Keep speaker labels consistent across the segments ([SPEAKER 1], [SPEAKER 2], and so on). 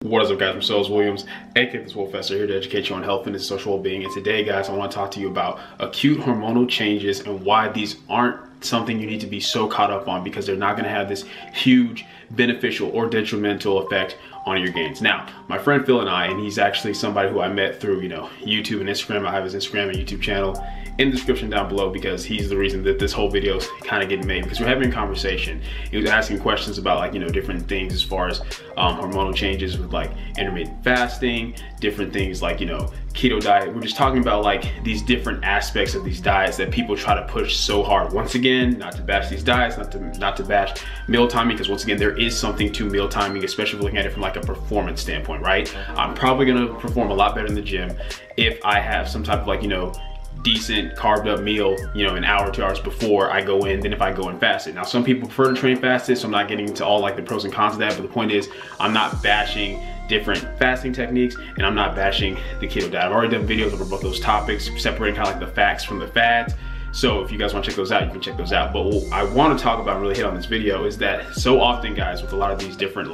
[SPEAKER 1] What is up, guys? I'm Williams, aka TheSwolefessor, here to educate you on health, fitness, social well-being. And today, guys, I want to talk to you about acute hormonal changes and why these aren't something you need to be so caught up on, because they're not going to have this huge beneficial or detrimental effect on your gains. Now, my friend Phil and he's actually somebody who I met through, YouTube and Instagram. I have his Instagram and YouTube channel in the description down below, because he's the reason that this whole video is kind of getting made, because we're having a conversation. He was asking questions about different things as far as hormonal changes with intermittent fasting, different things like keto diet. We're just talking about these different aspects of these diets that people try to push so hard. Once again, not to bash these diets, not to bash meal timing, because once again, there is something to meal timing, especially looking at it from a performance standpoint, right? I'm probably gonna perform a lot better in the gym if I have some type of decent carved up meal, an hour, 2 hours before I go in, than if I go in fasted. Now, some people prefer to train fasted, so I'm not getting into all the pros and cons of that, but the point is, I'm not bashing different fasting techniques, and I'm not bashing the keto diet. I've already done videos over both those topics, separating kind of the facts from the fads. So if you guys want to check those out, you can check those out. But what I want to talk about and really hit on this video is that so often, guys, with a lot of these different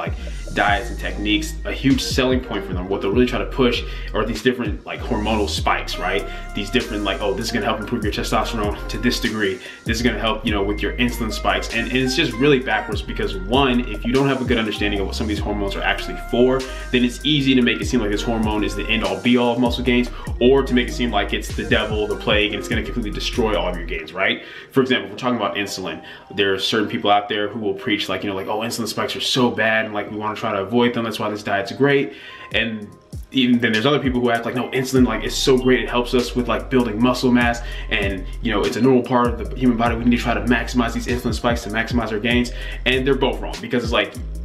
[SPEAKER 1] diets and techniques, a huge selling point for them, what they'll really try to push are these different hormonal spikes, right? These different oh, this is going to help improve your testosterone to this degree. This is going to help, with your insulin spikes. And it's just really backwards, because one, if you don't have a good understanding of what some of these hormones are actually for, then it's easy to make it seem like this hormone is the end all be all of muscle gains, or to make it seem like it's the devil, the plague, and it's going to completely destroy all of your gains, right? For example, if we're talking about insulin, there are certain people out there who will preach oh, insulin spikes are so bad, and we want to try to avoid them. That's why this diet's great. And even then there's other people who act no, insulin is so great, it helps us with building muscle mass, and it's a normal part of the human body. We need to try to maximize these insulin spikes to maximize our gains. And they're both wrong, because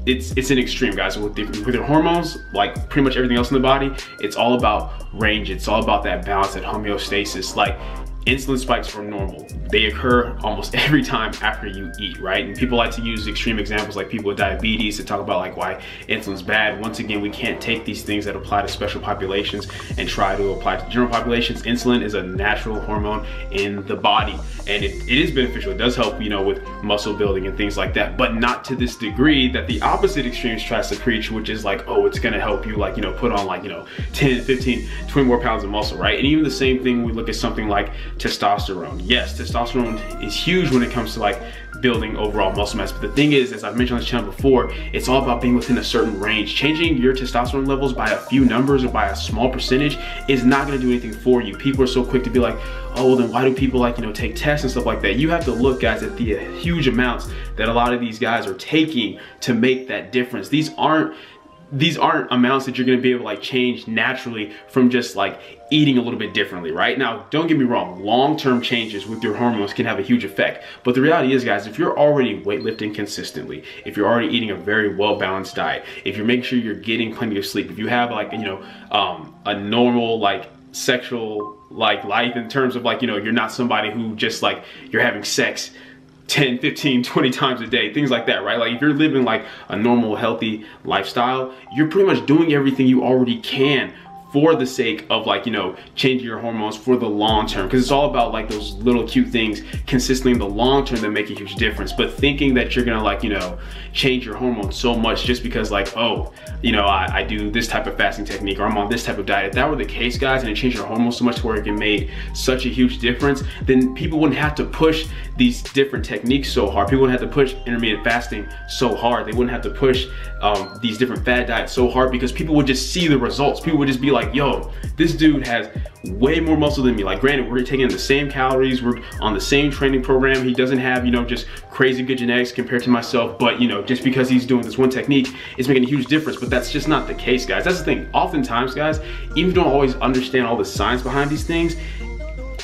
[SPEAKER 1] it's an extreme, guys. With your hormones, pretty much everything else in the body, it's all about range. It's all about that balance, that homeostasis. Insulin spikes are normal. They occur almost every time after you eat, right? And people like to use extreme examples like people with diabetes to talk about why insulin's bad. Once again, we can't take these things that apply to special populations and try to apply to general populations. Insulin is a natural hormone in the body, and it is beneficial. It does help, with muscle building and things like that, but not to this degree that the opposite extremes tries to preach, which is oh, it's gonna help you put on 10, 15, 20 more pounds of muscle, right? And even the same thing, we look at something like testosterone. Yes, testosterone is huge when it comes to building overall muscle mass, but the thing is, as I've mentioned on this channel before, it's all about being within a certain range. Changing your testosterone levels by a few numbers or by a small percentage is not going to do anything for you. People are so quick to be oh, well, then why do people take tests and stuff like that? You have to look, guys, at the huge amounts that a lot of these guys are taking to make that difference. These aren't amounts that you're going to be able to change naturally from just eating a little bit differently, right? Now, don't get me wrong, long-term changes with your hormones can have a huge effect, but the reality is, guys, if you're already weightlifting consistently, if you're already eating a very well-balanced diet, if you're making sure you're getting plenty of sleep, if you have a normal sexual life in terms of you're not somebody who just you're having sex 10, 15, 20 times a day, things like that, right? If you're living a normal, healthy lifestyle, you're pretty much doing everything you already can for the sake of changing your hormones for the long term, because it's all about those little cute things consistently in the long term that make a huge difference. But thinking that you're gonna change your hormones so much just because oh, I do this type of fasting technique, or I'm on this type of diet, if that were the case, guys, and it changed your hormones so much to where it made such a huge difference, then people wouldn't have to push these different techniques so hard. People wouldn't have to push intermittent fasting so hard. They wouldn't have to push these different fad diets so hard, because people would just see the results. People would just be yo, this dude has way more muscle than me. Granted, we're taking the same calories, we're on the same training program, he doesn't have just crazy good genetics compared to myself, but just because he's doing this one technique, it's making a huge difference. But that's just not the case, guys. That's the thing. Oftentimes, guys, even if you don't always understand all the science behind these things,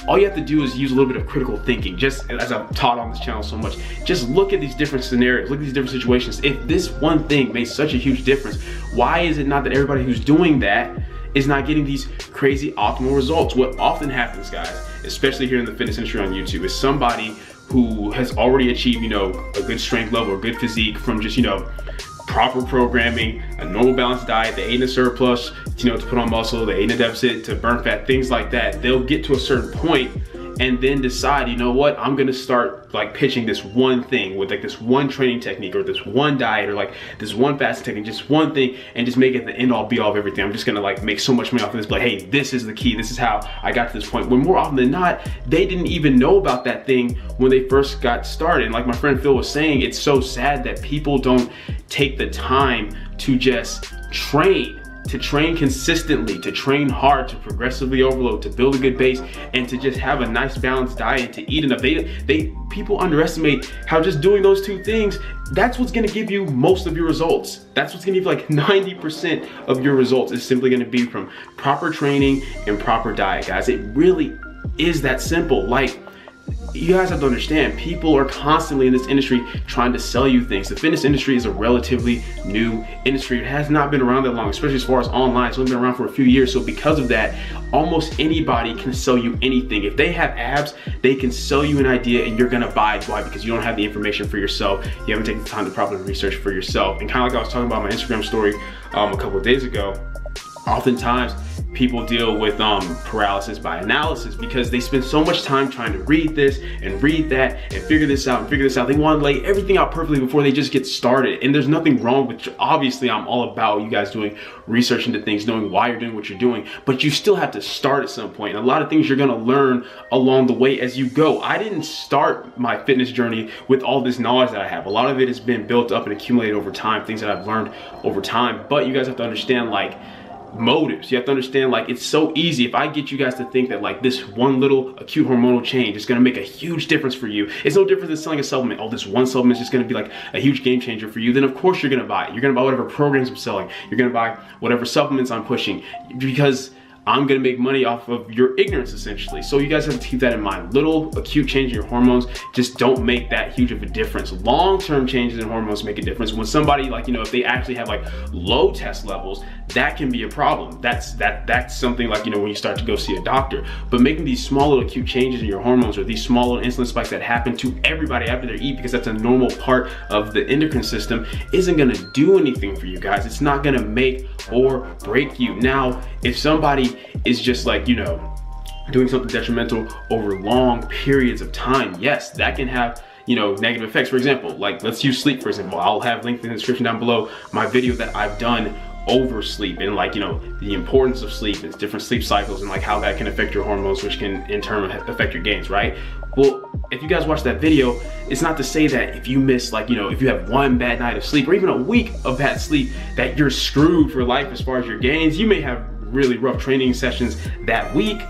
[SPEAKER 1] all you have to do is use a little bit of critical thinking. Just as I've taught on this channel so much, just look at these different scenarios, look at these different situations. If this one thing made such a huge difference, why is it not that everybody who's doing that is not getting these crazy optimal results? What often happens, guys, especially here in the fitness industry on YouTube, is somebody who has already achieved, a good strength level or good physique from just, proper programming, a normal balanced diet, they ate in a surplus, to put on muscle, they ate in a deficit to burn fat, things like that. They'll get to a certain point and then decide, you know what, I'm gonna start like pitching this one thing with like this one training technique or this one diet or like this one fasting technique, just one thing, and just make it the end all be all of everything. I'm just gonna like make so much money off of this, but hey, this is the key, this is how I got to this point. When more often than not, they didn't even know about that thing when they first got started. And like my friend Phil was saying, it's so sad that people don't take the time to just train consistently, to train hard, to progressively overload, to build a good base, and to just have a nice balanced diet, to eat enough. People underestimate how just doing those two things, that's what's gonna give you most of your results. That's what's gonna give you like 90% of your results is simply gonna be from proper training and proper diet, guys. It really is that simple. Like, you guys have to understand, people are constantly in this industry trying to sell you things. The fitness industry is a relatively new industry. It has not been around that long, especially as far as online. It's only been around for a few years. So because of that, almost anybody can sell you anything. If they have abs, they can sell you an idea and you're gonna buy it. Why? Because you don't have the information for yourself. You haven't taken the time to properly research for yourself. And kind of like I was talking about my Instagram story a couple of days ago, oftentimes people deal with paralysis by analysis because they spend so much time trying to read this and read that and figure this out and figure this out. They want to lay everything out perfectly before they just get started. And there's nothing wrong with, obviously I'm all about you guys doing research into things, knowing why you're doing what you're doing, but you still have to start at some point. And a lot of things you're gonna learn along the way as you go. I didn't start my fitness journey with all this knowledge that I have. A lot of it has been built up and accumulated over time, things that I've learned over time. But you guys have to understand, like, motives. You have to understand, like, it's so easy if I get you guys to think that like this one little acute hormonal change is going to make a huge difference for you. It's no different than selling a supplement. Oh, this one supplement is just going to be like a huge game changer for you. Then of course you're going to buy it. You're going to buy whatever programs I'm selling. You're going to buy whatever supplements I'm pushing, because I'm gonna make money off of your ignorance, essentially. So you guys have to keep that in mind. Little acute change in your hormones just don't make that huge of a difference. Long-term changes in hormones make a difference. When somebody, like, you know, if they actually have like low test levels, that can be a problem. That's something like, you know, when you start to go see a doctor. But making these small little acute changes in your hormones, or these small little insulin spikes that happen to everybody after they eat, because that's a normal part of the endocrine system, isn't gonna do anything for you guys. It's not gonna make or break you. Now, if somebody is just like, you know, doing something detrimental over long periods of time, yes, that can have, you know, negative effects. For example, like, let's use sleep, for example. I'll have linked in the description down below my video that I've done over sleep, and like, you know, the importance of sleep and different sleep cycles, and like how that can affect your hormones, which can in turn affect your gains, right? Well, if you guys watch that video, it's not to say that if you miss, like, you know, if you have one bad night of sleep or even a week of bad sleep, that you're screwed for life as far as your gains. You may have really rough training sessions that week,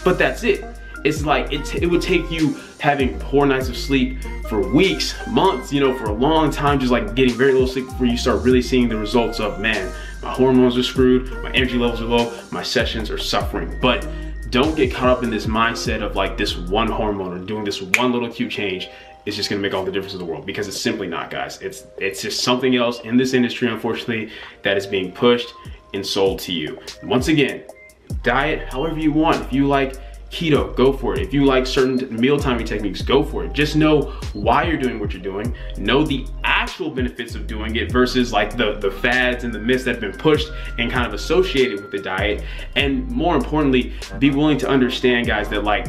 [SPEAKER 1] but that's it. It's like, it would take you having poor nights of sleep for weeks, months, you know, for a long time, just like getting very little sleep before you start really seeing the results of, man, my hormones are screwed, my energy levels are low, my sessions are suffering. But don't get caught up in this mindset of like this one hormone or doing this one little cute change is just gonna make all the difference in the world, because it's simply not, guys. It's just something else in this industry, unfortunately, that is being pushed and sold to you. Once again, diet however you want. If you like keto, go for it. If you like certain meal timing techniques, go for it. Just know why you're doing what you're doing. Know the actual benefits of doing it versus like the fads and the myths that have been pushed and kind of associated with the diet. And more importantly, be willing to understand, guys, that like,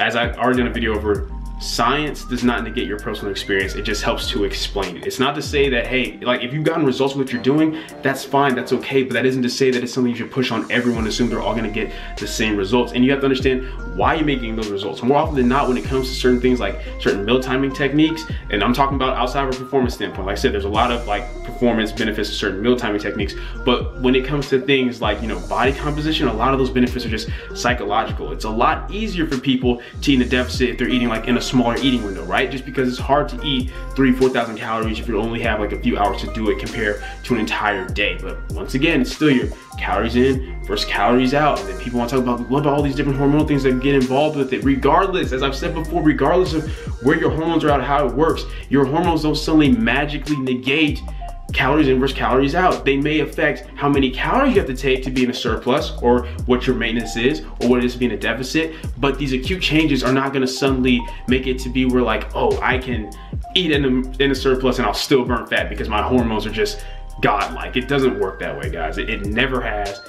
[SPEAKER 1] as I've already done a video over, science does not negate your personal experience. It just helps to explain it. It's not to say that, hey, like, if you've gotten results with what you're doing, that's fine, that's okay, but that isn't to say that it's something you should push on everyone, assume they're all gonna get the same results. And you have to understand why you're making those results. More often than not, when it comes to certain things like certain meal timing techniques, and I'm talking about outside of a performance standpoint, like I said, there's a lot of like performance benefits to certain meal timing techniques, but when it comes to things like, you know, body composition, a lot of those benefits are just psychological. It's a lot easier for people to eat in a deficit if they're eating like in a smaller eating window, right? Just because it's hard to eat 4,000 calories if you only have like a few hours to do it compared to an entire day. But once again, it's still your calories in versus calories out. And then people want to talk about, what about all these different hormonal things that get involved with it? Regardless, as I've said before, regardless of where your hormones are at, how it works, your hormones don't suddenly magically negate calories in versus calories out. They may affect how many calories you have to take to be in a surplus, or what your maintenance is, or what it is to be in a deficit. But these acute changes are not gonna suddenly make it to be where like, oh, I can eat in a surplus and I'll still burn fat because my hormones are just godlike. It doesn't work that way, guys. It never has.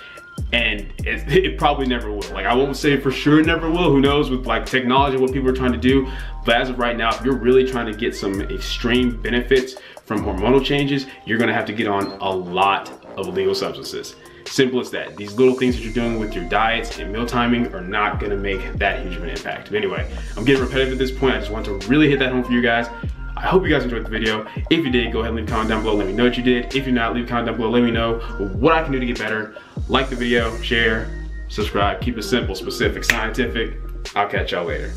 [SPEAKER 1] And it probably never will. Like, I won't say for sure it never will. Who knows with like technology, what people are trying to do. But as of right now, if you're really trying to get some extreme benefits from hormonal changes, you're gonna have to get on a lot of illegal substances. Simple as that. These little things that you're doing with your diets and meal timing are not gonna make that huge of an impact. But anyway, I'm getting repetitive at this point. I just want to really hit that home for you guys. I hope you guys enjoyed the video. If you did, go ahead and leave a comment down below. Let me know what you did. If you're not, leave a comment down below. Let me know what I can do to get better. Like the video, share, subscribe. Keep it simple, specific, scientific. I'll catch y'all later.